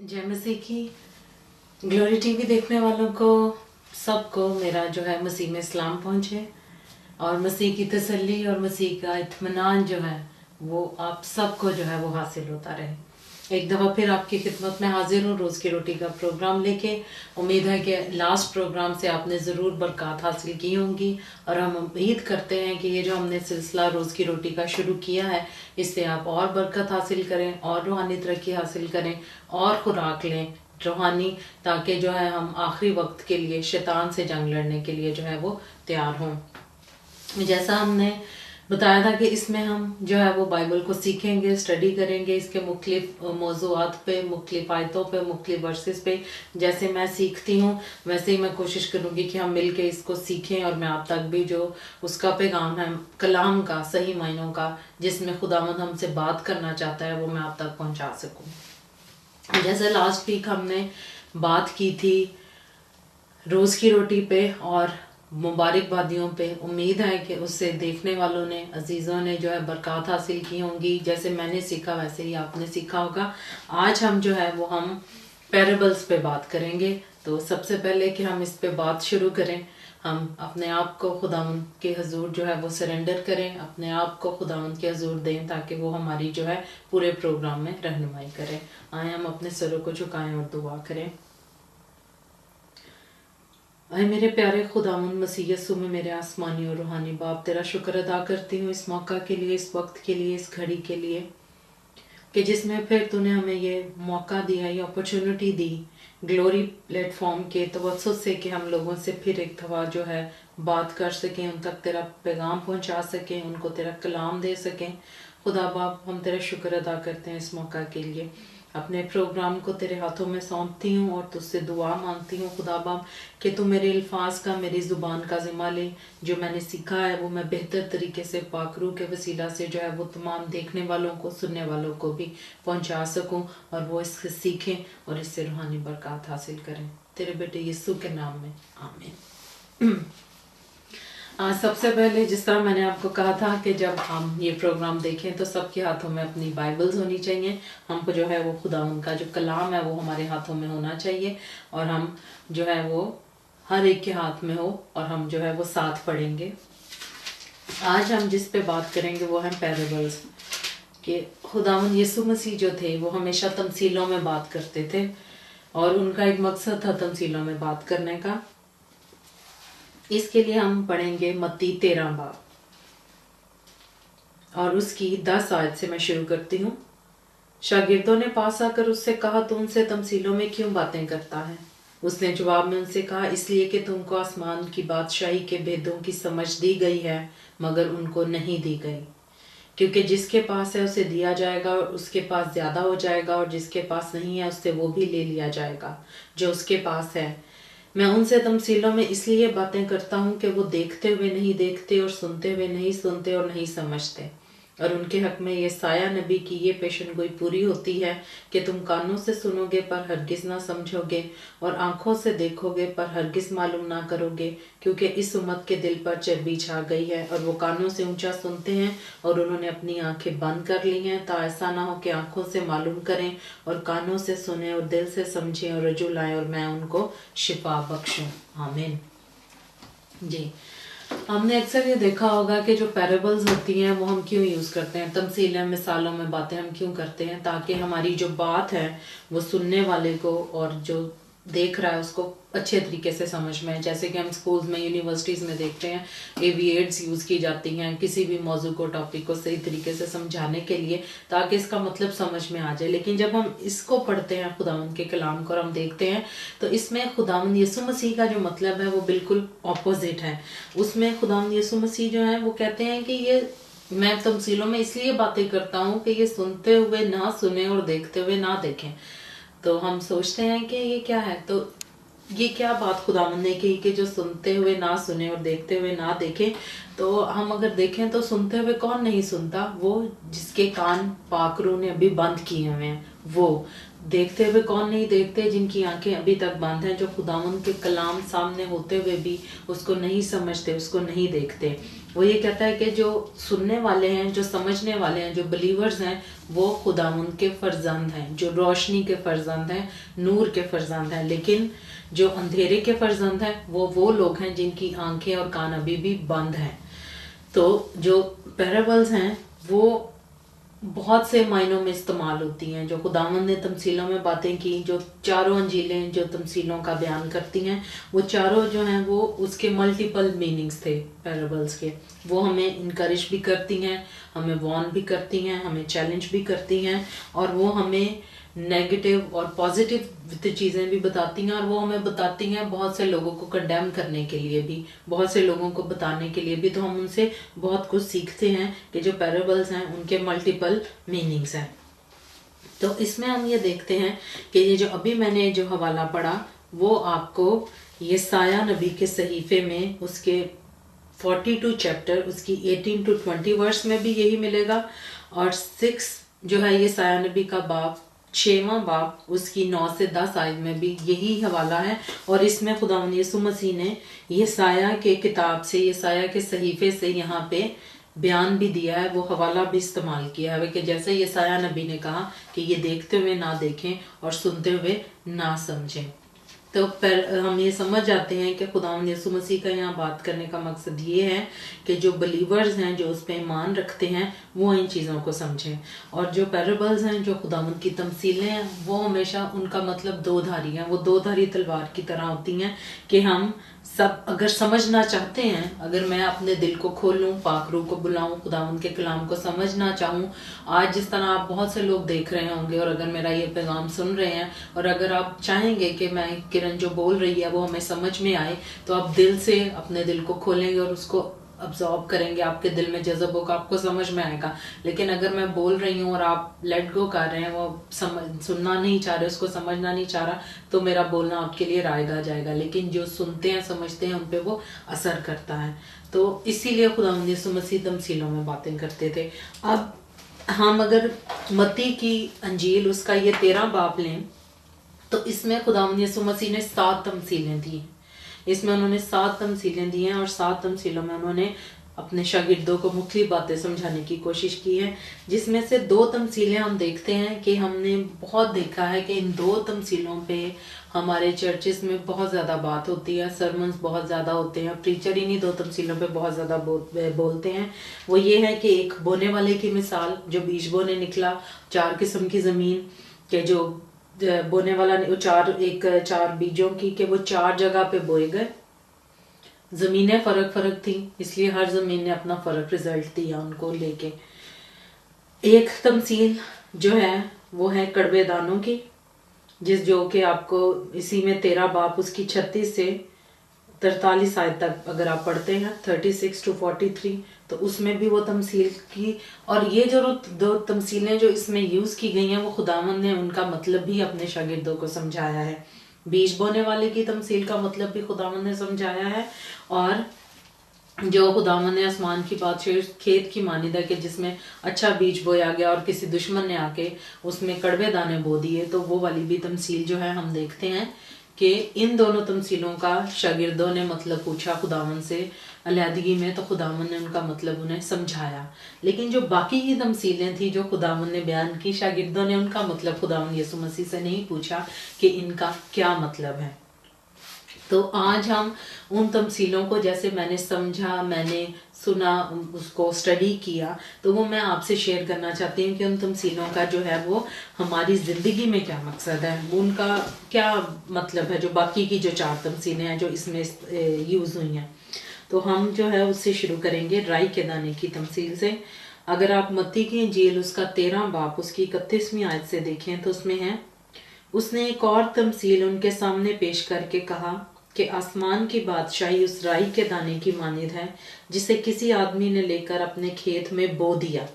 जय मसीह की। Glory TV देखने वालों को सबको मेरा जो है मसीह में सलाम पहुँचे और मसीह की तसल्ली और मसीह का इत्मीनान जो है वो आप सबको जो है वो हासिल होता रहे। एक दफ़ा फिर आपकी खिदमत में हाजिर हूँ रोज़ की रोटी का प्रोग्राम लेके। उम्मीद है कि लास्ट प्रोग्राम से आपने ज़रूर बरकत हासिल की होंगी और हम उम्मीद करते हैं कि ये जो हमने सिलसिला रोज़ की रोटी का शुरू किया है इससे आप और बरकत हासिल करें और रूहानी तरक्की हासिल करें और खुराक लें रूहानी, ताकि जो है हम आखिरी वक्त के लिए शैतान से जंग लड़ने के लिए जो है वो तैयार हों। जैसा हमने बताया था कि इसमें हम जो है वो बाइबल को सीखेंगे, स्टडी करेंगे, इसके मुख्तलिफ मौज़ूआत पे, मुख्तलिफ आयतों पे, मुख्तलिफ वर्सेस पे। जैसे मैं सीखती हूँ वैसे ही मैं कोशिश करूँगी कि हम मिल के इसको सीखें और मैं आप तक भी जो उसका पैगाम है कलाम का, सही मायनों का, जिसमें खुदावंद हमसे बात करना चाहता है वो मैं आप तक पहुँचा सकूँ। जैसे लास्ट वीक हमने बात की थी रोज़ की रोटी पे और मुबारकबादियों पे। उम्मीद है कि उससे देखने वालों ने, अजीज़ों ने जो है बरकत हासिल की होंगी। जैसे मैंने सीखा वैसे ही आपने सीखा होगा। आज हम जो है वो हम पैराबल्स पे बात करेंगे। तो सबसे पहले कि हम इस पे बात शुरू करें, हम अपने आप को खुदावंद के हजूर जो है वो सरेंडर करें, अपने आप को खुदावंद के हजूर दें ताकि वो हमारी जो है पूरे प्रोग्राम में रहनुमाई करें। आए हम अपने सरों को झुकाएं और दुआ करें। अरे मेरे प्यारे खुदावंद मसीह यीशु में मेरे आसमानी और रूहानी बाप, तेरा शुक्र अदा करती हूँ इस मौका के लिए, इस वक्त के लिए, इस घड़ी के लिए कि जिसमें फिर तूने हमें ये मौका दिया, ये अपॉर्चुनिटी दी ग्लोरी प्लेटफॉर्म के तवज्जुह से कि हम लोगों से फिर एक दफ़ा जो है बात कर सकें, उन तक तेरा पैगाम पहुंचा सकें, उनको तेरा कलाम दे सकें। खुदा बाप, हम तेरा शुक्र अदा करते हैं इस मौका के लिए। अपने प्रोग्राम को तेरे हाथों में सौंपती हूँ और तुझसे दुआ मांगती हूँ खुदा बाप कि तू मेरे अल्फाज का, मेरी ज़ुबान का ज़िम्मा ले। जो मैंने सीखा है वो मैं बेहतर तरीके से पाकरू के वसीला से जो है वो तमाम देखने वालों को, सुनने वालों को भी पहुँचा सकूँ और वो इससे सीखें और इससे रूहानी बरकत हासिल करें। तेरे बेटे यीशु के नाम में आमीन। सबसे पहले जिस तरह मैंने आपको कहा था कि जब हम ये प्रोग्राम देखें तो सबके हाथों में अपनी बाइबल्स होनी चाहिए। हमको जो है वो खुदा उनका जो कलाम है वो हमारे हाथों में होना चाहिए और हम जो है वो हर एक के हाथ में हो और हम जो है वो साथ पढ़ेंगे। आज हम जिस पे बात करेंगे वो है पैराबल्स। कि खुदावंद यीशु मसीह जो थे वो हमेशा तमसीलों में बात करते थे और उनका एक मकसद था तमसीलों में बात करने का। इसके लिए हम पढ़ेंगे मत्ती 13 बाब और उसकी 10 आयत से मैं शुरू करती हूँ। शागिर्दों ने पास आकर उससे कहा, तू उनसे तमसीलों में क्यों बातें करता है? उसने जवाब में उनसे कहा, इसलिए कि तुमको आसमान की बादशाही के भेदों की समझ दी गई है मगर उनको नहीं दी गई। क्योंकि जिसके पास है उसे दिया जाएगा और उसके पास ज्यादा हो जाएगा, और जिसके पास नहीं है उससे वो भी ले लिया जाएगा जो उसके पास है। मैं उनसे तमसीलों में इसलिए बातें करता हूँ कि वो देखते हुए नहीं देखते और सुनते हुए नहीं सुनते और नहीं समझते। और उनके हक में ये साया नबी की ये पेशन गोई पूरी होती है कि तुम कानों से सुनोगे पर हरगिज ना समझोगे और आंखों से देखोगे पर हरगिज मालूम ना करोगे, क्योंकि इस उम्मत के दिल पर चर्बी छा गई है और वो कानों से ऊंचा सुनते हैं और उन्होंने अपनी आंखें बंद कर ली हैं, ता ऐसा ना हो कि आंखों से मालूम करें और कानों से सुने और दिल से समझें और रजू लाएं और मैं उनको शिफा बख्शूं। आमीन। जी, हमने अक्सर ये देखा होगा कि जो पैराबल्स होती हैं वो हम क्यों यूज़ करते हैं, तमसीलें, मिसालों में बातें हम क्यों करते हैं, ताकि हमारी जो बात है वो सुनने वाले को और जो देख रहा है उसको अच्छे तरीके से समझ में आए। जैसे कि हम स्कूल्स में, यूनिवर्सिटीज़ में देखते हैं एविएट्स यूज़ की जाती हैं किसी भी मौजू को, टॉपिक को सही तरीके से समझाने के लिए, ताकि इसका मतलब समझ में आ जाए। लेकिन जब हम इसको पढ़ते हैं खुदावंद के कलाम को और हम देखते हैं तो इसमें खुदावंद यीशु मसीह का जो मतलब है वो बिल्कुल ऑपोजिट है। उसमें खुदावंद यीशु मसीह जो है वो कहते हैं कि ये मैं तमसीलों में इसलिए बातें करता हूँ कि ये सुनते हुए ना सुने और देखते हुए ना देखें। तो हम सोचते हैं कि ये क्या है, तो ये क्या बात खुदावंद ने कही कि जो सुनते हुए ना सुने और देखते हुए ना देखें। तो हम अगर देखें तो सुनते हुए कौन नहीं सुनता? वो जिसके कान पाकरू ने अभी बंद किए हुए हैं। वो देखते हुए कौन नहीं देखते? जिनकी आंखें अभी तक बंद हैं, जो खुदावंद के कलाम सामने होते हुए भी उसको नहीं समझते, उसको नहीं देखते। वो ये कहता है कि जो सुनने वाले हैं, जो समझने वाले हैं, जो बिलीवर्स हैं, वो खुदावंद के फर्जंद हैं, जो रोशनी के फर्जंद हैं, नूर के फर्जंद हैं। लेकिन जो अंधेरे के फर्जंद हैं वो लोग हैं जिनकी आंखें और कान अभी भी बंद हैं। तो जो पैराबल्स हैं वो बहुत से मायनों में इस्तेमाल होती हैं। जो खुदावंद ने तमसीलों में बातें की, जो चारों अंजीलें जो तमसीलों का बयान करती हैं, वो चारों जो हैं वो उसके मल्टीपल मीनिंग्स थे पैराबल्स के। वो हमें इनकरेज भी करती हैं, हमें वार्न भी करती हैं, हमें चैलेंज भी करती हैं, और वो हमें नेगेटिव और पॉजिटिव चीज़ें भी बताती हैं। और वो हमें बताती हैं बहुत से लोगों को कंडेम करने के लिए भी, बहुत से लोगों को बताने के लिए भी। तो हम उनसे बहुत कुछ सीखते हैं कि जो पैराबल्स हैं उनके मल्टीपल मीनिंग्स हैं। तो इसमें हम ये देखते हैं कि ये जो अभी मैंने जो हवाला पढ़ा वो आपको यशायाह नबी के सहीफे में उसके 42 चैप्टर उसकी 18 to 20 वर्स में भी यही मिलेगा, और 6 जो है यशायाह नबी का बाब 6वां बाब उसकी 9 से 10 आयत में भी यही हवाला है। और इसमें खुदावंद यीशु मसीह ने यशायाह के किताब से, यशायाह के सहीफे से यहाँ पे बयान भी दिया है, वो हवाला भी इस्तेमाल किया है कि जैसे यशायाह नबी ने कहा कि ये देखते हुए ना देखें और सुनते हुए ना समझें। तो हम ये समझ जाते हैं कि खुदावंद यीशु मसीह का यहाँ बात करने का मकसद ये है कि जो बिलीवर्स हैं, जो उस पर ईमान रखते हैं, वो इन चीज़ों को समझें। और जो पैराबल्स हैं, जो खुदावंद की तमसीलें हैं, वो हमेशा उनका मतलब दो धारी हैं। वो दो धारी तलवार की तरह होती हैं कि हम सब अगर समझना चाहते हैं, अगर मैं अपने दिल को खोलूं, पाक रूह को बुलाऊं, खुदावंद के कलाम को समझना चाहूं, आज जिस तरह आप बहुत से लोग देख रहे होंगे और अगर मेरा ये पैगाम सुन रहे हैं, और अगर आप चाहेंगे कि मैं किरण जो बोल रही है वो हमें समझ में आए, तो आप दिल से अपने दिल को खोलेंगे और उसको अब्जॉर्ब करेंगे, आपके दिल में जज़ब होगा, आपको समझ में आएगा। लेकिन अगर मैं बोल रही हूँ और आप लेट गो कर रहे हैं, वो सुनना नहीं चाह रहे, उसको समझना नहीं चाह रहा, तो मेरा बोलना आपके लिए रायगा जाएगा। लेकिन जो सुनते हैं, समझते हैं, उन पे वो असर करता है। तो इसीलिए खुदावंद यीशु मसीह तमसीलों में बातें करते थे। अब हम अगर मत्ती की अंजील उसका ये 13 बाब लें, तो इसमें खुदावंद यीशु मसीह ने 7 तमसीलें दी। इसमें उन्होंने 7 तमसीलें दी हैं और 7 तमसीलों में उन्होंने अपने शागिर्दों को मुख्तलिफ बातें समझाने की कोशिश की है, जिसमें से 2 तमसीलें हम देखते हैं कि हमने बहुत देखा है कि इन 2 तमसीलों पे हमारे चर्चेस में बहुत ज़्यादा बात होती है, सरमन्स बहुत ज़्यादा होते हैं, प्रीचर इन्हीं 2 तमसीलों पे बहुत ज़्यादा बोलते हैं। वो ये है कि एक बोने वाले की मिसाल, जो बीज बोने निकला 4 किस्म की ज़मीन के, जो बोने वाला चार बीजों की, कि वो 4 जगह पे बोए गए। ज़मीनें फ़र्क फ़र्क थी, इसलिए हर ज़मीन ने अपना फ़र्क रिजल्ट दिया उनको लेके। एक तमसील जो है वो है कड़वे दानों की, जो कि आपको इसी में 13 बाब उसकी 36 से 43 आयत तक अगर आप पढ़ते हैं, 36 to 43, तो उसमें भी वो तमसील की। और ये जो 2 तमसीलें जो इसमें यूज़ की गई हैं, वो खुदावंद ने उनका मतलब भी अपने शागिर्दों को समझाया है। बीज बोने वाले की तमसील का मतलब भी खुदावंद ने समझाया है, और जो खुदावंद ने आसमान की बादशाह खेत की मानिदा के जिसमें अच्छा बीज बोया गया और किसी दुश्मन ने आके उसमें कड़वे दाने बो दिए, तो वो वाली भी तमसील जो है हम देखते हैं कि इन दोनों तमसीलों का शागिर्दों ने मतलब पूछा खुदावंद से अलहदगी में, तो खुदावंद ने उनका मतलब उन्हें समझाया। लेकिन जो बाकी की तमसीलें थी जो खुदावंद ने बयान की, शागिर्दों ने उनका मतलब खुदावंद यीशु मसीह से नहीं पूछा कि इनका क्या मतलब है। तो आज हम उन तमसीलों को जैसे मैंने समझा, मैंने सुना, उसको स्टडी किया, तो वो मैं आपसे शेयर करना चाहती हूँ कि उन तमसीलों का जो है वो हमारी ज़िंदगी में क्या मकसद है, वो उनका क्या मतलब है, जो बाकी की जो 4 तमसीलें हैं जो इसमें यूज़ हुई हैं। तो हम जो है उससे शुरू करेंगे राई के दाने की तमसील से। अगर आप मत्ती की इंजील उसका 13 बाब उसकी 31वीं आयत से देखें, तो उसमें है, उसने एक और तमसील उनके सामने पेश करके कहा कि आसमान की बादशाही उस राई के दाने की मानिद है जिसे किसी आदमी ने लेकर अपने खेत में बो दिया,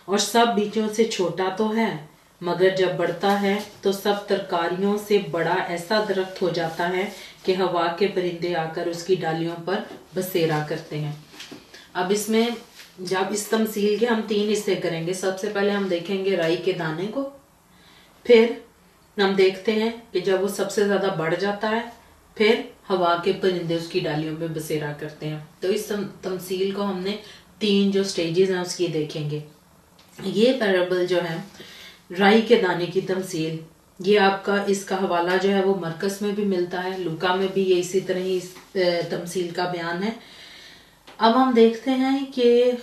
और सब बीजों से छोटा तो है, मगर जब बढ़ता है तो सब तरकारियों से बड़ा ऐसा दरख्त हो जाता है कि हवा के परिंदे आकर उसकी डालियों पर बसेरा करते हैं। अब इसमें जब इस तमसील के हम 3 हिस्से करेंगे। सबसे पहले हम देखेंगे राई के दाने को, फिर हम देखते हैं कि जब वो सबसे ज़्यादा बढ़ जाता है फिर हवा के परिंदे उसकी डालियों पे बसेरा करते हैं। तो इस तमसील को हमने 3 जो स्टेजेस हैं उसकी देखेंगे। ये पैराबल जो है राई के दाने की तमसील, ये आपका इसका हवाला जो है वो मरकस में भी मिलता है, लूका में भी ये इसी तरह ही इस तमसील का बयान है। अब हम देखते हैं कि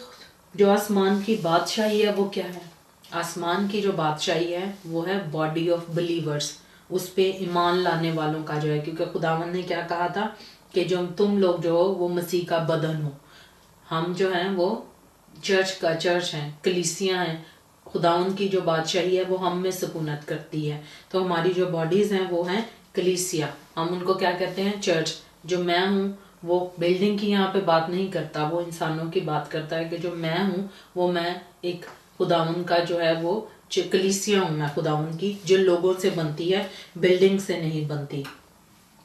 जो आसमान की बादशाही है वो क्या है। आसमान की जो बादशाही है वो है बॉडी ऑफ बिलीवर्स, उस पे ईमान लाने वालों का जो है, क्योंकि खुदावन ने क्या कहा था कि जो तुम लोग जो हो वो मसीह का बदन हो। हम जो हैं वो चर्च हैं, कलीसियाँ हैं। खुदावन की जो बादशाही है वो हम में सुकूनत करती है। तो हमारी जो बॉडीज़ हैं वो हैं कलीसिया, हम उनको क्या कहते हैं, चर्च। जो मैं हूँ वो बिल्डिंग की यहाँ पे बात नहीं करता, वो इंसानों की बात करता है कि जो मैं हूँ वो मैं एक खुदावन का जो है वो कलीसिया हूँ मैं खुदावन की, जो लोगों से बनती है, बिल्डिंग से नहीं बनती।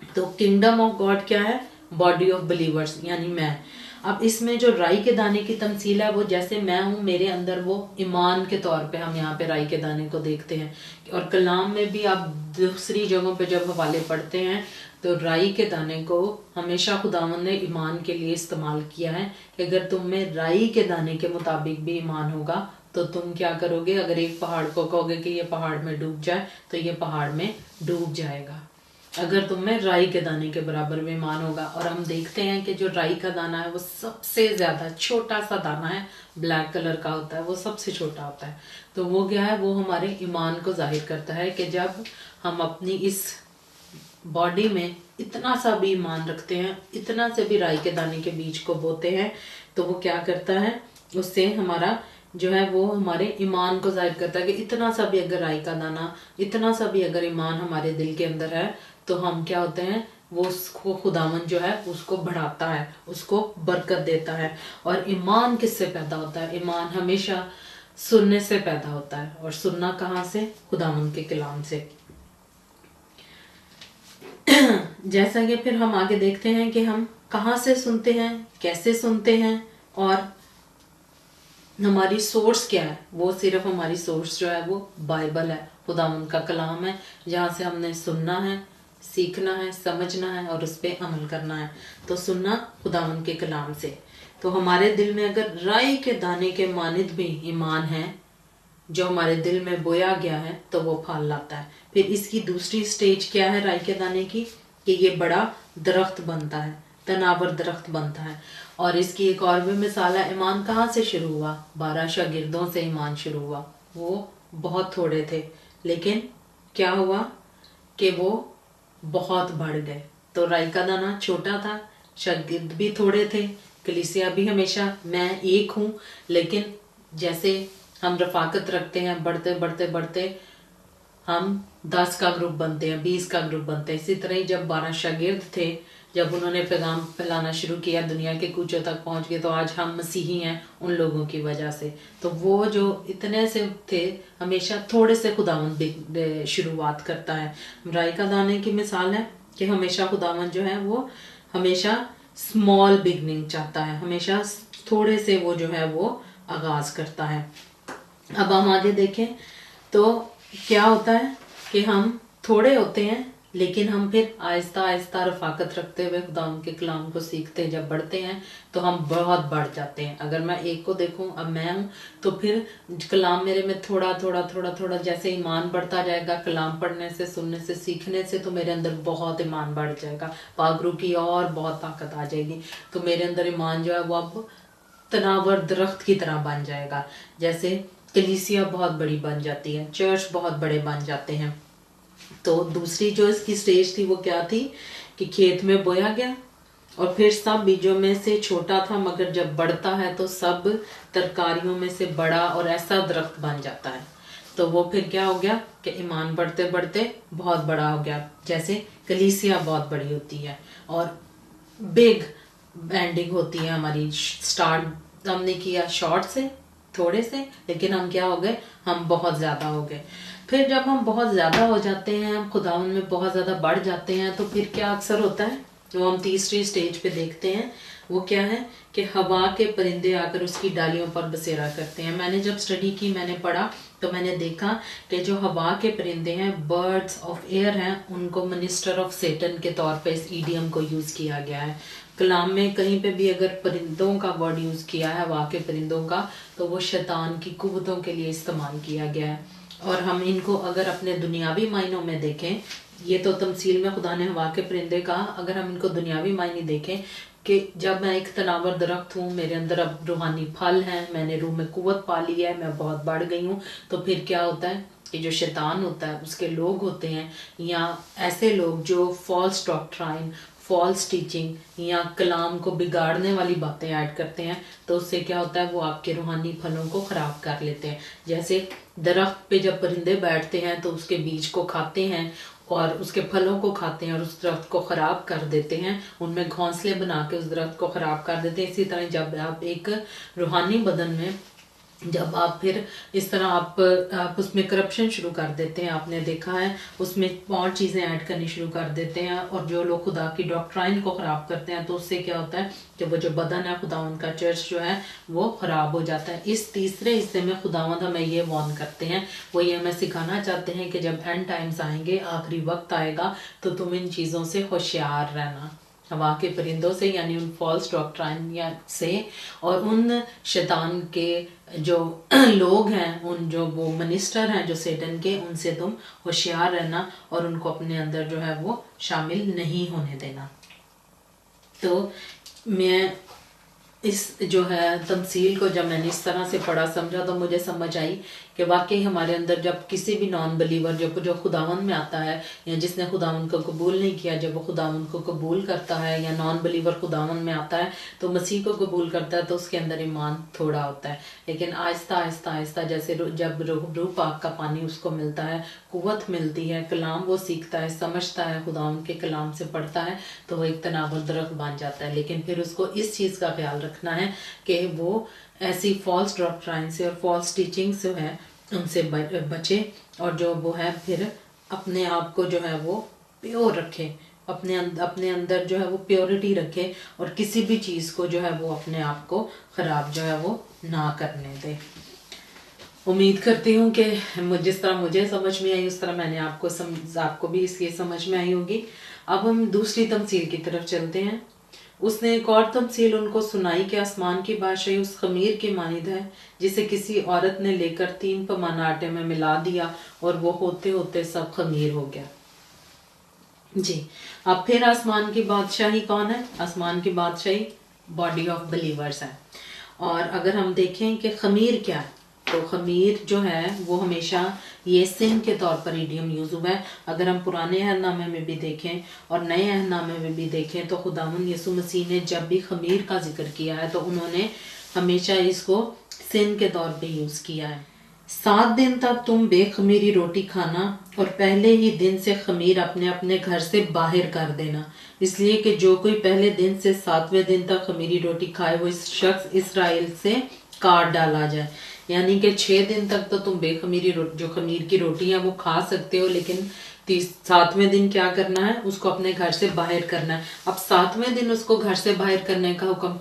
तो किंगडम ऑफ गॉड क्या है, बॉडी ऑफ बिलीवर्स यानी मैं। अब इसमें जो राई के दाने की तमसील है वो जैसे मैं हूँ, मेरे अंदर वो ईमान के तौर पे हम यहाँ पे राई के दाने को देखते हैं। और कलाम में भी आप दूसरी जगहों पे जब हवाले पढ़ते हैं तो राई के दाने को हमेशा खुदावन ने ईमान के लिए इस्तेमाल किया है कि अगर तुम में राई के दाने के मुताबिक भी ईमान होगा तो तुम क्या करोगे। अगर एक पहाड़ को कहोगे कि ये पहाड़ में डूब जाए तो ये पहाड़ में डूब जाएगा, अगर तुम में राई के दाने के बराबर में ईमान होगा। और हम देखते हैं कि जो राई का दाना है वो सबसे ज्यादा छोटा सा दाना है, ब्लैक कलर का होता है, वो सबसे छोटा होता है। तो वो क्या है, वो हमारे ईमान को जाहिर करता है कि जब हम अपनी इस बॉडी में इतना सा भी ईमान रखते हैं, इतना से भी राई के दाने के बीज को बोते हैं, तो वो क्या करता है, उससे हमारा जो है वो हमारे ईमान को जाहिर करता है कि इतना सा भी अगर राई का दाना, इतना सा भी अगर ईमान हमारे दिल के अंदर है तो हम क्या होते हैं, वो उसको खुदावन जो है उसको बढ़ाता है, उसको बरकत देता है। और ईमान किससे पैदा होता है, ईमान हमेशा सुनने से पैदा होता है। और सुनना कहाँ से, खुदावन के कलाम से। जैसा कि फिर हम आगे देखते हैं कि हम कहाँ से सुनते हैं, कैसे सुनते हैं और हमारी सोर्स क्या है। वो सिर्फ हमारी सोर्स जो है वो बाइबल है, खुदावन का कलाम है, जहाँ से हमने सुनना है, सीखना है, समझना है और उस पर अमल करना है। तो सुनना खुदावन के कलाम से। तो हमारे दिल में अगर राई के दाने के मानिद भी ईमान है जो हमारे दिल में बोया गया है तो वो फल लाता है। फिर इसकी दूसरी स्टेज क्या है राई के दाने की, कि ये बड़ा दरख्त बनता है, तनावर दरख्त बनता है। और इसकी एक और भी मिसाल है, ईमान कहाँ से शुरू हुआ, 12 शागिर्दों से ईमान शुरू हुआ। वो बहुत थोड़े थे लेकिन क्या हुआ कि वो बहुत बढ़ गए। तो राई का दाना छोटा था, शागिर्द भी थोड़े थे, कलीसिया भी हमेशा मैं एक हूँ, लेकिन जैसे हम रफाकत रखते हैं, बढ़ते बढ़ते बढ़ते हम 10 का ग्रुप बनते हैं, 20 का ग्रुप बनते हैं। इसी तरह ही जब 12 शागिर्द थे, जब उन्होंने पैगाम फैलाना शुरू किया, दुनिया के कूचों तक पहुंच गए, तो आज हम मसीही हैं उन लोगों की वजह से। तो वो जो इतने से थे, हमेशा थोड़े से खुदावन शुरुआत करता है। राई का दाने की मिसाल है कि हमेशा खुदावन जो है वो हमेशा स्मॉल बिगनिंग चाहता है, हमेशा थोड़े से वो जो है वो आगाज करता है। अब हम आगे देखें तो क्या होता है कि हम थोड़े होते हैं लेकिन हम फिर आहिस्ता आहिस्ता रफाकत रखते हुए खुदा के कलाम को सीखते जब बढ़ते हैं तो हम बहुत बढ़ जाते हैं। अगर मैं एक को देखूं, अब मैं हूं, तो फिर कलाम मेरे में थोड़ा थोड़ा थोड़ा थोड़ा जैसे ईमान बढ़ता जाएगा, कलाम पढ़ने से, सुनने से, सीखने से, तो मेरे अंदर बहुत ईमान बढ़ जाएगा, पागरू की और बहुत ताकत आ जाएगी। तो मेरे अंदर ईमान जो है वो अब तनावर दरख्त की तरह बन जाएगा। जैसे कलीसिया बहुत बड़ी बन जाती है, चर्च बहुत बड़े बन जाते हैं। तो दूसरी जो इसकी स्टेज थी वो क्या थी कि खेत में बोया गया और फिर सब बीजों में से छोटा था, मगर जब बढ़ता है तो सब तरकारियों में से बड़ा और ऐसा दरख्त बन जाता है। तो वो फिर क्या हो गया कि ईमान बढ़ते बढ़ते बहुत बड़ा हो गया। जैसे कलीसिया बहुत बड़ी होती है और बिग एंडिंग होती है हमारी। स्टार्ट हमने किया शॉर्ट से, थोड़े से, लेकिन हम क्या हो गए, हम बहुत ज़्यादा हो गए। फिर जब हम बहुत ज़्यादा हो जाते हैं, हम खुदावन में बहुत ज़्यादा बढ़ जाते हैं, तो फिर क्या अक्सर होता है, जो हम तीसरी स्टेज पे देखते हैं वो क्या है कि हवा के परिंदे आकर उसकी डालियों पर बसेरा करते हैं। मैंने जब स्टडी की मैंने पढ़ा तो मैंने देखा कि जो हवा के परिंदे हैं, बर्ड्स ऑफ एयर हैं, उनको मिनिस्टर ऑफ सेटन के तौर पे इस ईडियम को यूज़ किया गया है। कलाम में कहीं पे भी अगर परिंदों का वर्ड यूज़ किया है, हवा के परिंदों का, तो वो शैतान की कुव्वतों के लिए इस्तेमाल किया गया है। और हम इनको अगर अपने दुनियावी मायनों में देखें, ये तो तमसील में खुदा ने हवा के परिंदे कहा, अगर हम इनको दुनियावी मायने देखें कि जब मैं एक तनावर दरख्त हूँ, मेरे अंदर अब रूहानी फल हैं, मैंने रूह में कुव्वत पा ली है, मैं बहुत बढ़ गई हूँ, तो फिर क्या होता है कि जो शैतान होता है, उसके लोग होते हैं या ऐसे लोग जो फॉल्स डॉक्ट्राइन, फॉल्स टीचिंग या कलाम को बिगाड़ने वाली बातें ऐड करते हैं, तो उससे क्या होता है, वो आपके रूहानी फलों को ख़राब कर लेते हैं। जैसे दरख्त पे जब परिंदे बैठते हैं तो उसके बीज को खाते हैं और उसके फलों को खाते हैं और उस दरख्त को ख़राब कर देते हैं, उनमें घोंसले बना के उस दरख्त को ख़राब कर देते हैं। इसी तरह जब आप एक रूहानी बदन में, जब आप फिर इस तरह आप उसमें करप्शन शुरू कर देते हैं, आपने देखा है उसमें और चीज़ें ऐड करनी शुरू कर देते हैं, और जो लोग खुदा की डॉक्ट्राइन को ख़राब करते हैं, तो उससे क्या होता है कि वो जो बदन है खुदावंद का, चर्च जो है, वो ख़राब हो जाता है। इस तीसरे हिस्से में खुदावंद हमें ये वार्न करते हैं, वो ये हमें सिखाना चाहते हैं कि जब एंड टाइम्स आएंगे, आखिरी वक्त आएगा, तो तुम इन चीज़ों से होशियार रहना, हवा के परिंदों से, यानी उन फॉल्स डॉक्ट्राइन से, और उन शैतान के जो लोग हैं, उन जो वो मिनिस्टर हैं जो सेटन के, उनसे तुम होशियार रहना और उनको अपने अंदर जो है वो शामिल नहीं होने देना। तो मैं इस जो है तमसील को जब मैंने इस तरह से पढ़ा, समझा, तो मुझे समझ आई कि वाकई हमारे अंदर जब किसी भी नॉन बिलीवर जो खुदावंद में आता है, या जिसने खुदावंद को कबूल नहीं किया, जब वो खुदावंद को कबूल करता है, या नॉन बिलीवर खुदावंद में आता है तो मसीह को कबूल करता है, तो उसके अंदर ईमान थोड़ा होता है, लेकिन आहिस्ता आहिस्ता आहिस्ता जैसे जब रूह पाक का पानी उसको मिलता है, कुव्वत मिलती है, कलाम वो सीखता है, समझता है, खुदावंद के कलाम से पढ़ता है, तो वो एक तनावर दरख्त बन जाता है। लेकिन फिर उसको इस चीज़ का ख्याल रखना है कि वो ऐसी फॉल्स डॉक्ट्राइन से और फॉल्स टीचिंग से है उनसे बचे, और जो वो है फिर अपने आप को जो है वो प्योर रखे, अपने अंदर जो है वो प्योरिटी रखे, और किसी भी चीज़ को जो है वो अपने आप को ख़राब जो है वो ना करने दे। उम्मीद करती हूँ कि जिस तरह मुझे समझ में आई उस तरह मैंने आपको भी इसलिए समझ में आई होगी। अब हम दूसरी तमसील की तरफ चलते हैं। उसने एक और तमसील उनको सुनाई कि आसमान की बादशाही उस खमीर की मानिद है जिसे किसी औरत ने लेकर 3 पैमाना आटे में मिला दिया और वो होते होते सब खमीर हो गया। जी, अब फिर आसमान की बादशाही कौन है? आसमान की बादशाही बॉडी ऑफ बिलीवर्स है। और अगर हम देखें कि खमीर क्या है, तो खमीर जो है वो हमेशा ये सिन के तौर पर ईडियम यूज़ हुआ है। अगर हम पुराने अहदनामे में भी देखें और नए अहदनामे में भी देखें, तो खुदावंद यीशु मसीह ने जब भी खमीर का जिक्र किया है तो उन्होंने हमेशा इसको सिन के तौर पे यूज़ किया है। 7 दिन तक तुम बेखमीरी रोटी खाना और पहले ही दिन से खमीर अपने अपने घर से बाहर कर देना, इसलिए कि जो कोई पहले दिन से 7वें दिन तक खमीरी रोटी खाए वो इस शख्स इसराइल से काट डाला जाए। यानी कि 6 दिन तक तो तुम बेखमीरी जो खमीर की रोटी है वो खा सकते हो, लेकिन 7वें दिन क्या करना है, उसको अपने घर से बाहर करना है। अब 7वें दिन उसको घर से बाहर करने का हुक्म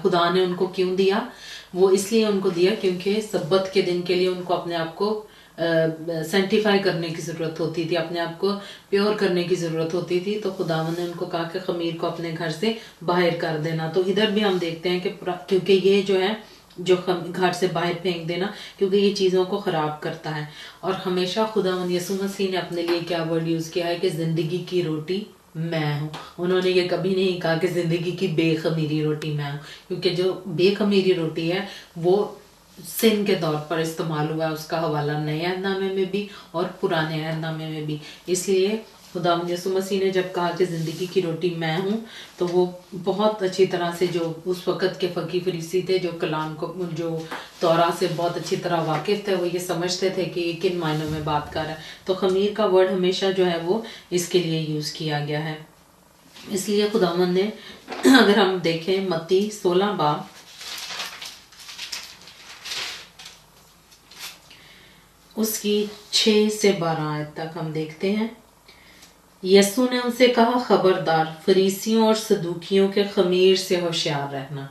खुदा ने उनको क्यों दिया? वो इसलिए उनको दिया क्योंकि सब्बत के दिन के लिए उनको अपने आप को सेंटिफाई करने की ज़रूरत होती थी, अपने आप को प्योर करने की ज़रूरत होती थी। तो खुदावन ने उनको कहा कि खमीर को अपने घर से बाहर कर देना। तो इधर भी हम देखते हैं कि क्योंकि ये जो है जो घर से बाहर फेंक देना, क्योंकि ये चीज़ों को ख़राब करता है। और हमेशा खुदावन यीशु मसीह ने अपने लिए क्या वर्ड यूज़ किया है कि ज़िंदगी की रोटी मैं हूँ। उन्होंने ये कभी नहीं कहा कि ज़िंदगी की बेखमीरी रोटी मैं हूँ, क्योंकि जो बेखमीरी रोटी है वो सिन के तौर पर इस्तेमाल हुआ है। उसका हवाला नए अहदनामे में भी और पुराने अहदनामे में भी। इसलिए खुदावंद यीशु मसीह ने जब कहा कि ज़िंदगी की रोटी मैं हूँ, तो वो बहुत अच्छी तरह से जो उस वक़्त के फ़कीह फरीसी थे, जो कलाम को जो तौरा से बहुत अच्छी तरह वाकिफ़ थे, वो ये समझते थे कि किन मायनों में बात कर रहा है। तो खमीर का वर्ड हमेशा जो है वो इसके लिए यूज़ किया गया है। इसलिए खुदावंद ने अगर हम देखें मत्ती 16 बाब उसकी 6 से 12 आयत तक हम देखते हैं। यीशु ने उनसे कहा, खबरदार, फरीसियों और सदूकियों के खमीर से होशियार रहना,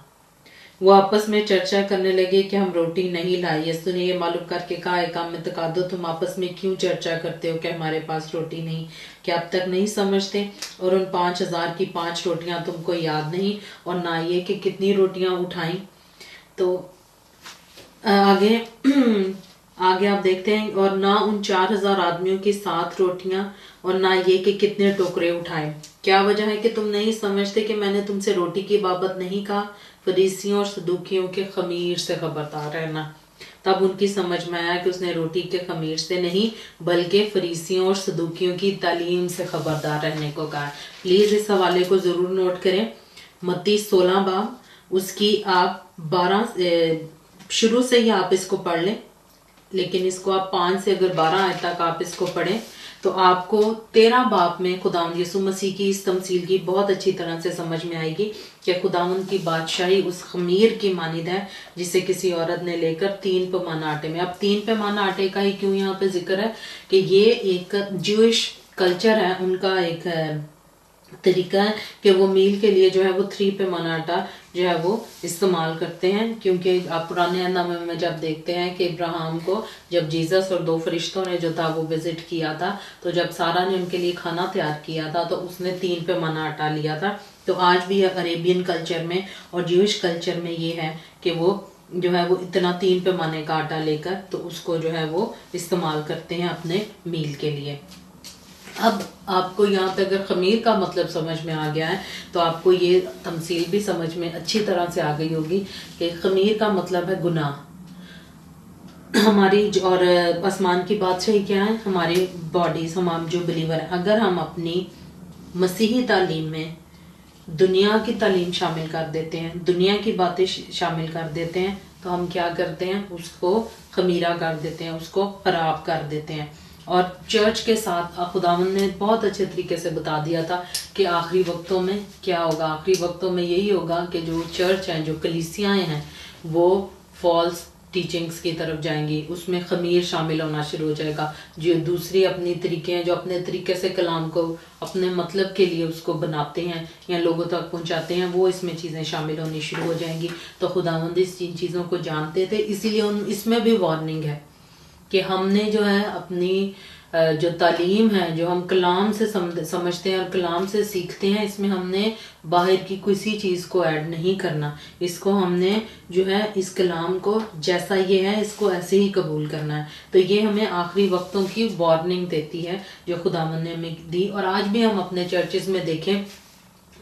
वो आपस में चर्चा करने लगे कि हम रोटी नहीं लाई। यीशु ने ये मालूम करके कहा, एकाम में तकादो, तुम आपस में क्यों चर्चा करते हो कि हमारे पास रोटी नहीं? क्या अब तक नहीं समझते? और उन 5,000 की 5 रोटियां तुमको याद नहीं, और ना ये कि कितनी रोटियां उठाई? तो आगे आगे आप देखते हैं, और ना उन 4,000 आदमियों की 7 रोटियां, और ना ये कि कितने टोकरे उठाए। क्या वजह है कि तुम नहीं समझते कि मैंने तुमसे रोटी की बाबत नहीं कहा? फरीसियों और सदूकियों के खमीर से खबरदार रहना। तब उनकी समझ में आया कि उसने रोटी के खमीर से नहीं, बल्कि फरीसियों और सदूकियों की तालीम से खबरदार रहने को कहा। प्लीज इस हवाले को जरूर नोट करें। मत्ती 16 बाब, उसकी आप 12 शुरू से ही आप इसको पढ़ लें, लेकिन इसको आप 5 से अगर 12 आयत तक आप इसको पढ़ें तो आपको 13 बाब में खुदावंद यीशु मसीह की इस तमसील की बहुत अच्छी तरह से समझ में आएगी कि खुदावंद की बादशाही उस खमीर की मानिद है जिसे किसी औरत ने लेकर 3 पैमाना आटे में। अब 3 पैमाना आटे का ही क्यों यहाँ पे जिक्र है कि ये एक ज्यूइश कल्चर है, उनका एक तरीका है कि वो मील के लिए जो है वो 3 पैमाना आटा जो है वो इस्तेमाल करते हैं। क्योंकि आप पुराने नामे में जब देखते हैं कि इब्राहिम को जब जीसस और 2 फरिश्तों ने जो था वो विजिट किया था, तो जब सारा ने उनके लिए खाना तैयार किया था तो उसने 3 पैमाना आटा लिया था। तो आज भी अरेबियन कल्चर में और ज्यूइश कल्चर में ये है कि वो जो है वो इतना 3 पैमाने का आटा लेकर तो उसको जो है वो इस्तेमाल करते हैं अपने मील के लिए। अब आपको यहाँ पे अगर खमीर का मतलब समझ में आ गया है तो आपको ये तमसील भी समझ में अच्छी तरह से आ गई होगी कि खमीर का मतलब है गुनाह। हमारी और आसमान की बादशाही क्या है? हमारी बॉडीज, हम जो बिलीवर हैं, अगर हम अपनी मसीही तालीम में दुनिया की तालीम शामिल कर देते हैं, दुनिया की बातें शामिल कर देते हैं, तो हम क्या करते हैं? उसको खमीरा कर देते हैं, उसको खराब कर देते हैं। और चर्च के साथ खुदावंद ने बहुत अच्छे तरीके से बता दिया था कि आखिरी वक्तों में क्या होगा। आखिरी वक्तों में यही होगा कि जो चर्च हैं, जो कलीसियाएं हैं, वो फॉल्स टीचिंग्स की तरफ जाएंगी, उसमें खमीर शामिल होना शुरू हो जाएगा। जो दूसरी अपनी तरीके हैं, जो अपने तरीके से कलाम को अपने मतलब के लिए उसको बनाते हैं या लोगों तक पहुंचाते हैं, वो इसमें चीज़ें शामिल होनी शुरू हो जाएंगी। तो खुदावंद इस चीज़ों को जानते थे, इसीलिए इसमें भी वार्निंग है कि हमने जो है अपनी जो तालीम है, जो हम कलाम से समझते हैं और कलाम से सीखते हैं, इसमें हमने बाहर की किसी चीज़ को ऐड नहीं करना। इसको हमने जो है इस कलाम को जैसा ये है इसको ऐसे ही कबूल करना है। तो ये हमें आखिरी वक्तों की वार्निंग देती है जो खुदावंद ने हमें दी। और आज भी हम अपने चर्चेस में देखें,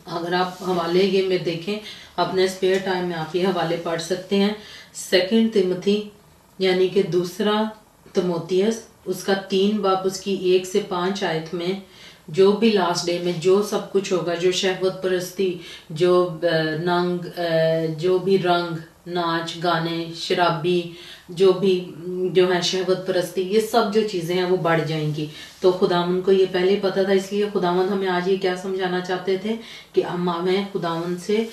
अगर आप हवाले ये में देखें, अपने स्पेयर टाइम में आप ये हवाले पढ़ सकते हैं। 2 तिमोथी यानी कि 2 तिमोथियस, उसका 3 बाब, उसकी 1 से 5 आयत में जो भी लास्ट डे में जो सब कुछ होगा, जो शहवत परस्ती, जो नंग, जो भी रंग, नाच गाने, शराबी, जो भी जो है शहवत परस्ती, ये सब जो चीज़ें हैं वो बढ़ जाएंगी। तो खुदावंद को ये पहले पता था, इसलिए खुदावंद हमें आज ये क्या समझाना चाहते थे कि हमें खुदावंद से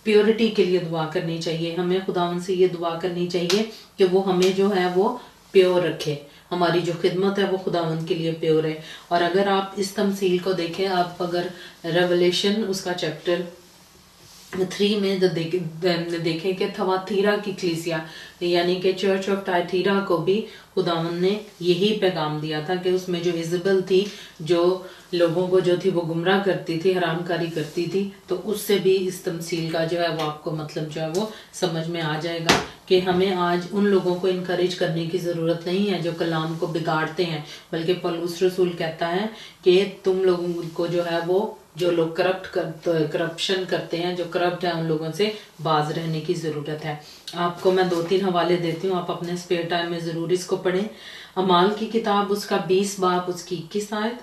प्योरिटी के लिए दुआ करनी चाहिए। हमें खुदावंद से ये दुआ करनी चाहिए कि वो हमें जो है वो प्योर रखे, हमारी जो खिदमत है वो खुदावंद के लिए प्योर है। और अगर आप इस तमसील को देखें, आप अगर रेवलेशन उसका चैप्टर 3 में देखें कि थवातीरा की कलीसिया यानी कि चर्च ऑफ टायथीरा को भी खुदावंद ने यही पैगाम दिया था कि उसमें जो इजबल थी, जो लोगों को जो थी वो गुमराह करती थी, हरामकारी करती थी, तो उससे भी इस तमसील का जो है वो आपको मतलब जो है वो समझ में आ जाएगा कि हमें आज उन लोगों को इनकरेज करने की ज़रूरत नहीं है जो कलाम को बिगाड़ते हैं, बल्कि पौलुस रसूल कहता है कि तुम लोगों को जो है वो जो लोग करप्शन करते हैं, जो करप्ट है, उन लोगों से बाज रहने की ज़रूरत है। आपको मैं 2-3 हवाले देती हूँ, आप अपने स्पेयर टाइम में ज़रूर इसको पढ़ें। अमाल की किताब, उसका 20 बाब, उसकी 21 आयत,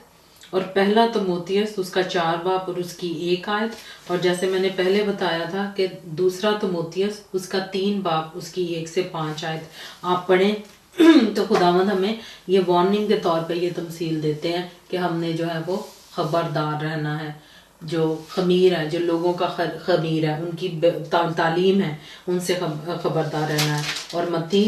और पहला तिमोथियस, उसका 4 बाब और उसकी 1 आयत। और जैसे मैंने पहले बताया था कि 2 तिमोथियस, उसका 3 बाब, उसकी 1 से 5 आयत आप पढ़ें। तो खुदावंद हमें ये वार्निंग के तौर पे ये तमसील देते हैं कि हमने जो है वो खबरदार रहना है। जो खमीर है, जो लोगों का खमीर है, उनकी तालीम है, उनसे खबरदार रहना है। और मत्ती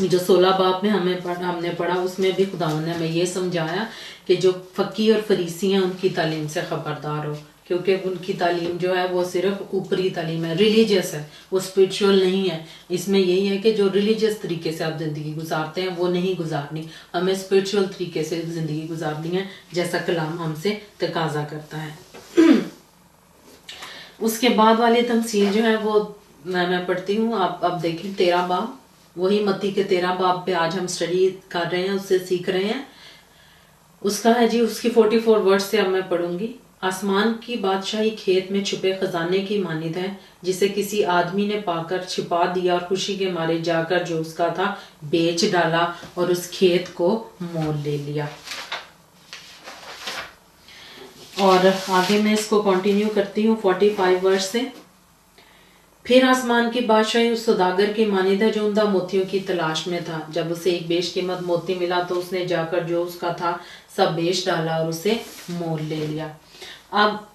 जो 16 बाब में हमने पढ़ा, उसमें भी खुदावंद ने हमें ये समझाया कि जो फ़कीह और फरीसी हैं उनकी तालीम से खबरदार हो, क्योंकि उनकी तालीम जो है वो सिर्फ ऊपरी तालीम है, रिलीजियस है, वो स्पिरिचुअल नहीं है। इसमें यही है कि जो रिलीजियस तरीके से आप ज़िंदगी गुजारते हैं वो नहीं गुजारनी, हमें स्पिरिचुअल तरीके से ज़िंदगी गुजारनी है, जैसा कलाम हमसे तकाजा करता है। उसके बाद वाली तमसील जो है वो मैं पढ़ती हूँ, आप अब देखें 13 बाब, वही मत्ती के 13 बाब पे आज हम स्टडी कर रहे हैं, उससे सीख रहे हैं। उसका है जी, उसकी 44 वर्ड से अब मैं पढ़ूंगी। आसमान की बादशाही खेत में छुपे खजाने की मानिद है, जिसे किसी आदमी ने पाकर छिपा दिया और खुशी के मारे जाकर जो उसका था बेच डाला और उस खेत को मोल ले लिया। और आगे मैं इसको कंटिन्यू करती हूँ 45 वर्ष से। फिर आसमान की बादशाही उस सौदागर की मानिद है जो उम्दा मोतियों की तलाश में था। जब उसे एक बेशकीमत मोती मिला तो उसने जाकर जो उसका था सब बेच डाला और उसे मोल ले लिया। अब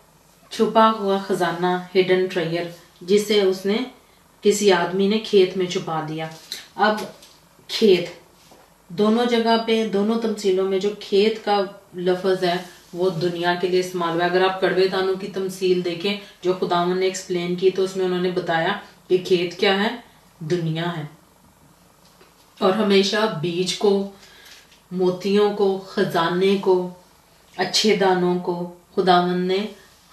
छुपा हुआ खजाना, हिडन ट्रेजर, जिसे उसने किसी आदमी ने खेत में छुपा दिया। अब खेत, दोनों जगह पे, दोनों तमसीलों में जो खेत का लफ्ज है वो दुनिया के लिए इस्तेमाल हुआ। अगर आप कड़वे दानों की तमसील देखें जो खुदावन ने एक्सप्लेन की, तो उसमें उन्होंने बताया कि खेत क्या है, दुनिया है। और हमेशा बीज को, मोतियों को, खजाने को, अच्छे दानों को खुदावन ने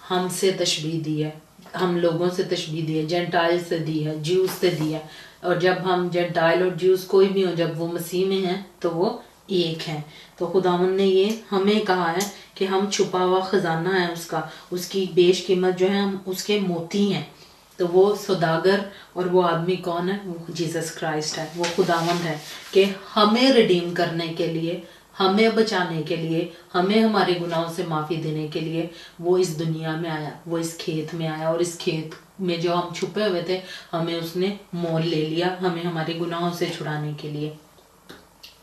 हमसे तशबीह दी है, हम लोगों से तशबीह दी है, जेंटाइल से दी है, ज्यूज से दी है। और जब हम जेंटाइल और ज्यूज कोई भी हो, जब वो मसीह में हैं तो वो एक हैं। तो खुदावन ने ये हमें कहा है कि हम छुपा हुआ खजाना है उसका, उसकी बेशकीमत जो है हम उसके मोती हैं। तो वो सौदागर और वो आदमी कौन है, वो जीसस क्राइस्ट है, वो खुदावन है कि हमें रिडीम करने के लिए, हमें बचाने के लिए, हमें हमारे गुनाहों से माफ़ी देने के लिए वो इस दुनिया में आया, वो इस खेत में आया। और इस खेत में जो हम छुपे हुए थे हमें उसने मोल ले लिया, हमें हमारे गुनाहों से छुड़ाने के लिए।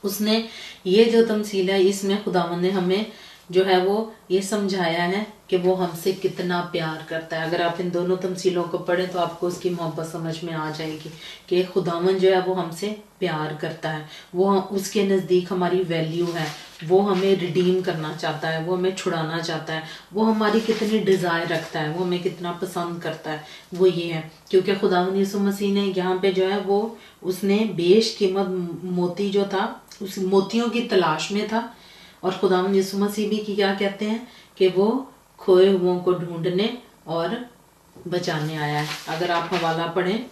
उसने ये जो तमसील है इसमें खुदावन ने हमें जो है वो ये समझाया है कि वो हमसे कितना प्यार करता है। अगर आप इन दोनों तमसीलों को पढ़ें तो आपको उसकी मोहब्बत समझ में आ जाएगी कि खुदावन जो है वो हमसे प्यार करता है, वो उसके नज़दीक हमारी वैल्यू है, वो हमें रिडीम करना चाहता है, वो हमें छुड़ाना चाहता है, वो हमारी कितनी डिज़ायर रखता है, वो हमें कितना पसंद करता है, वो ये है। क्योंकि खुदावन यीशु मसीह ने यहाँ पे जो है वो उसने बेशकीमत मोती जो था उस मोतियों की तलाश में था। और खुदावंद यीशु मसीह भी क्या कहते हैं कि वो खोए हुओं को ढूंढने और बचाने आया है। अगर आप हवाला पढ़ें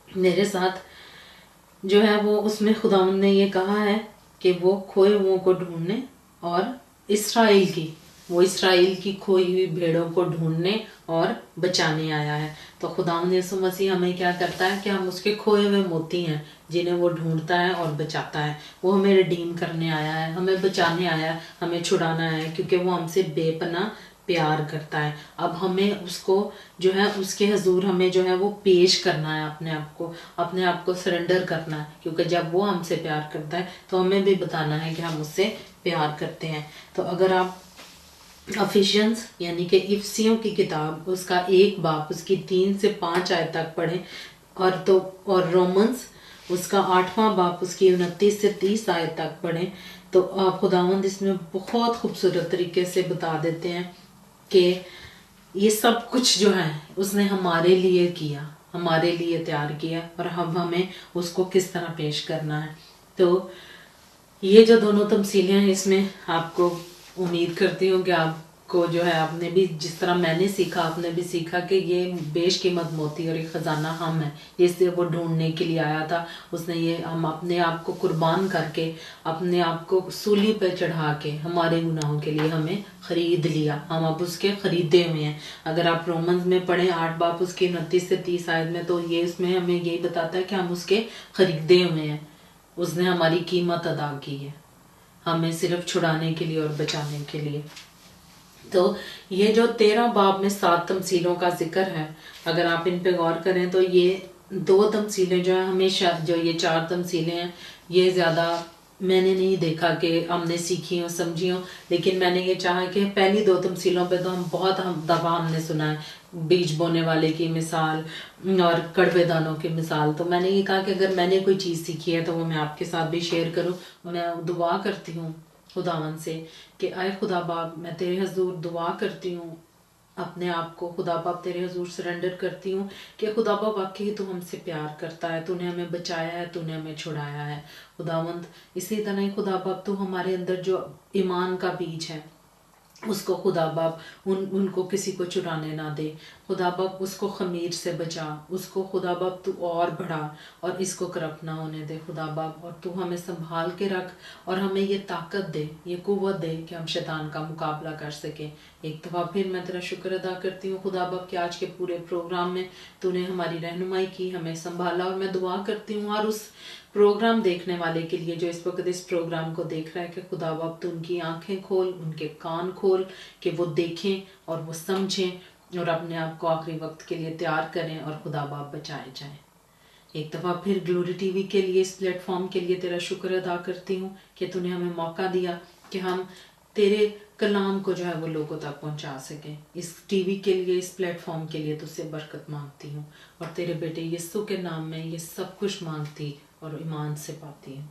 मेरे साथ जो है वो, उसमें खुदावंद ने ये कहा है कि वो खोए हुओं को ढूंढने और इसराइल की खोई हुई भेड़ों को ढूंढने और बचाने आया है। तो खुदावंद यीशु मसीह हमें क्या करता है कि हम उसके खोए हुए मोती हैं जिन्हें वो ढूंढता है और बचाता है। वो हमें रिडीम करने आया है, हमें बचाने आया है, हमें छुड़ाना है, क्योंकि वो हमसे बेपनाह प्यार करता है। अब हमें उसको जो है उसके हजूर हमें जो है वो पेश करना है, अपने आप को सरेंडर करना है, क्योंकि जब वो हमसे प्यार करता है तो हमें भी बताना है कि हम उससे प्यार करते हैं। तो अगर आप अफिशियंस यानी कि इफ्सियों की किताब उसका 1 बाब उसकी 3 से 5 आयत तक पढ़ें, और रोमन्स उसका 8वां बाब उसकी 29 से 30 आयत तक पढ़ें, तो आप खुदावंद इसमें बहुत खूबसूरत तरीके से बता देते हैं कि ये सब कुछ जो है उसने हमारे लिए किया, हमारे लिए तैयार किया, और हम हमें उसको किस तरह पेश करना है। तो ये जो दोनों तमसीलें हैं इसमें आपको उम्मीद करती हूँ कि आपको जो है, आपने भी जिस तरह मैंने सीखा आपने भी सीखा कि ये बेशकीमत मोती और ये ख़जाना हम है, जिससे वो ढूंढने के लिए आया था। उसने ये हम अपने आप को कुर्बान करके, अपने आप को सूली पर चढ़ा के हमारे गुनाहों के लिए हमें ख़रीद लिया, हम अब उसके ख़रीदे हुए हैं। अगर आप रोमन्स में पढ़ें 8 बाब उसके 29 से 30 आयत में, तो ये इसमें हमें यही बताता है कि हम उसके ख़रीदे हुए हैं, उसने हमारी कीमत अदा की है हमें सिर्फ छुड़ाने के लिए और बचाने के लिए। तो ये जो 13 बाब में 7 तमसीलों का जिक्र है, अगर आप इन पे गौर करें तो ये 2 तमसीलें जो है हमेशा, जो ये 4 तमसीलें हैं ये ज़्यादा मैंने नहीं देखा कि हमने सीखी हो समझी हो, लेकिन मैंने ये चाहा कि पहली 2 तमसीलों पे तो हम बहुत दफ़ा हमने सुना है, बीज बोने वाले की मिसाल और कड़वे दानों की मिसाल। तो मैंने ये कहा कि अगर मैंने कोई चीज़ सीखी है तो वो मैं आपके साथ भी शेयर करूं। मैं दुआ करती हूँ खुदावन से कि आए खुदा बाप, मैं तेरे हजूर दुआ करती हूँ अपने आप को खुदा बाप तेरे हजूर सरेंडर करती हूँ कि खुदा बाप वाकई तू हमसे प्यार करता है, तूने हमें बचाया है, तूने हमें छुड़ाया है खुदावंद। इसी तरह ही खुदा बाप तू हमारे अंदर जो ईमान का बीज है उसको खुदा बाप उनको किसी को चुराने ना दे। खुदा बाप उसको खमीर से बचा, उसको खुदा बाप तू और बढ़ा और इसको करप्ट ना होने दे खुदा बाप। और तू हमें संभाल के रख और हमें ये ताकत दे, ये कुव्वत दे कि हम शैतान का मुकाबला कर सकें। एक दफ़ा फिर मैं तेरा शुक्र अदा करती हूँ खुदा बाप कि आज के पूरे प्रोग्राम में तूने हमारी रहनुमाई की, हमें संभाला। और मैं दुआ करती हूँ और उस प्रोग्राम देखने वाले के लिए जो इस वक्त इस प्रोग्राम को देख रहा है कि खुदा बाप तू उनकी आंखें खोल, उनके कान खोल कि वो देखें और वो समझें और अपने आप को आखिरी वक्त के लिए तैयार करें और खुदा बाप बचाए जाएं। एक दफ़ा फिर ग्लोरी टीवी के लिए, इस प्लेटफॉर्म के लिए तेरा शुक्र अदा करती हूँ कि तूने हमें मौका दिया कि हम तेरे कलाम को जो है वो लोगों तक पहुँचा सकें। इस टीवी के लिए, इस प्लेटफॉर्म के लिए तुझसे बरकत मांगती हूँ और तेरे बेटे यीशु के नाम में ये सब कुछ मांगती और ईमान से पाती हूँ।